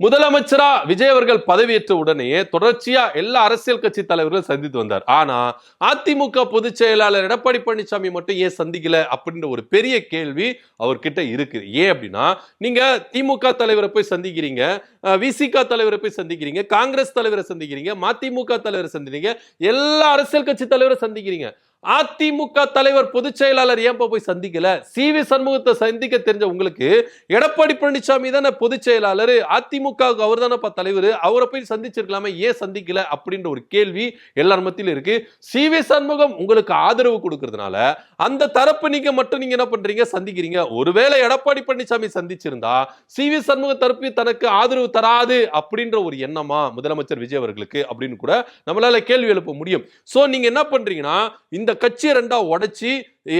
முதலமைச்சரா விஜய் அவர்கள் பதவியேற்ற உடனே தொடர்ச்சியா எல்லா அரசியல் கட்சி தலைவர்களும் சந்தித்து வந்தார். ஆனா அதிமுக பொதுச் செயலாளர் எடப்பாடி பழனிசாமி மட்டும் ஏன் சந்திக்கல அப்படின்ற ஒரு பெரிய கேள்வி அவர்கிட்ட இருக்கு. ஏன் அப்படின்னா, நீங்க திமுக தலைவரை போய் சந்திக்கிறீங்க, விசிக தலைவரை போய் சந்திக்கிறீங்க, காங்கிரஸ் தலைவரை சந்திக்கிறீங்க, மதிமுக தலைவரை சந்திக்கிறீங்க, எல்லா அரசியல் கட்சி தலைவரை சந்திக்கிறீங்க. அதிமுக தலைவர் பொதுச் செயலாளர் ஏன் போய் சந்திக்கல? சி.வி. சண்முகத்தை சந்திக்க தெரிஞ்ச உங்களுக்கு எடப்பாடி பழனிசாமி தானே பொதுச் செயலாளர், அதிமுக அவர் தானே தலைவர், அவரை போய் சந்திச்சிருக்கலாமே, ஏன் சந்திக்கல அப்படின்ற ஒரு கேள்வி எல்லார் மத்தியிலும் இருக்கு. சி.வி. சண்முகம் உங்களுக்கு ஆதரவு கொடுக்கறதுனால அந்த தரப்பு நீங்க மட்டும் நீங்க என்ன பண்றீங்க, சந்திக்கிறீங்க. ஒருவேளை எடப்பாடி பழனிசாமி சந்திச்சிருந்தா சி.வி. சண்முக தரப்பு தனக்கு ஆதரவு தராது அப்படின்ற ஒரு எண்ணமா முதலமைச்சர் விஜய் அவர்களுக்கு அப்படின்னு கூட நம்மளால கேள்வி எழுப்ப முடியும். சோ நீங்க என்ன பண்றீங்கன்னா, இந்த கட்சியை ரெண்டா உடைச்சி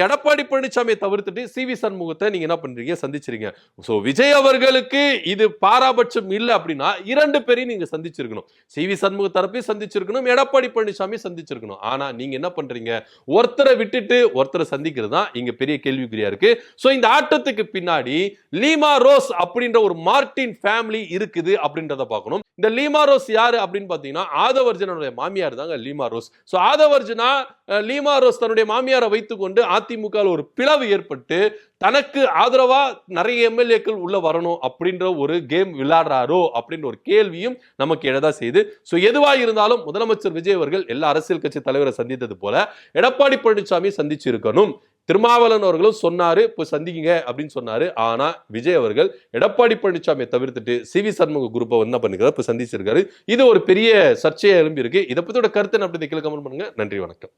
எடப்பாடி பழனிசாமியை தவிர்த்துட்டு சி.வி. சண்முகத்தை நீங்க என்ன பண்றீங்க, சந்திச்சிருங்க. சோ விஜய் அவர்களுக்கு இது பாராபட்சம் இல்லை அப்படின்னா இரண்டு பேரையும் நீங்க சந்திச்சிருக்கணும். சி.வி. சண்முக தரப்பையும் சந்திச்சிருக்கணும், எடப்பாடி பழனிசாமி சந்திச்சிருக்கணும். ஆனா நீங்க என்ன பண்றீங்க, ஒருத்தரை விட்டுட்டு ஒருத்தரை சந்திக்கிறது தான் இங்க பெரிய கேள்விக்குறியா இருக்கு. சோ இந்த ஆட்டத்துக்கு பின்னாடி லீமா ரோஸ் அப்படின்ற ஒரு மார்டின் ஃபேமிலி இருக்குது அப்படின்றத பார்க்கணும். இந்த லீமா ரோஸ் யாரு அப்படின்னு பாத்தீங்கன்னா, ஆதவர்ஜனுடைய மாமியார் தாங்க லீமா ரோஸ். சோ ஆதவர்ஜனா லீமா ரோஸ் தன்னுடைய மாமியாரை வைத்துக்கொண்டு அதிமுக ஒரு பிளவு ஏற்பட்டு தனக்கு ஆதரவா நிறைய எம்எல்ஏக்கள் உள்ள வரணும் அப்படின்ற ஒரு கேம் விளையாடுறாரோ அப்படின்ற ஒரு கேள்வியும் நமக்கு எழதான் செய்யுது. சோ எதுவா இருந்தாலும் முதலமைச்சர் விஜய் அவர்கள் எல்லா அரசியல் கட்சி தலைவரை சந்தித்தது போல எடப்பாடி பழனிசாமி சந்திச்சு இருக்கணும். திருமாவளவன் அவர்களும் சொன்னாரு, போய் சந்திங்க அப்படின்னு சொன்னாரு. ஆனா விஜய் அவர்கள் எடப்பாடி பழனிசாமியை தவிர்த்துட்டு சி.வி. சண்முக குரூப்பை என்ன பண்ணிருக்காரு, இப்ப சந்திச்சிருக்காரு. இது ஒரு பெரிய சர்ச்சையா எழும்பி இருக்கு. இதை பத்தியோட கருத்து அப்படி கீழே கமெண்ட் பண்ணுங்க. நன்றி, வணக்கம்.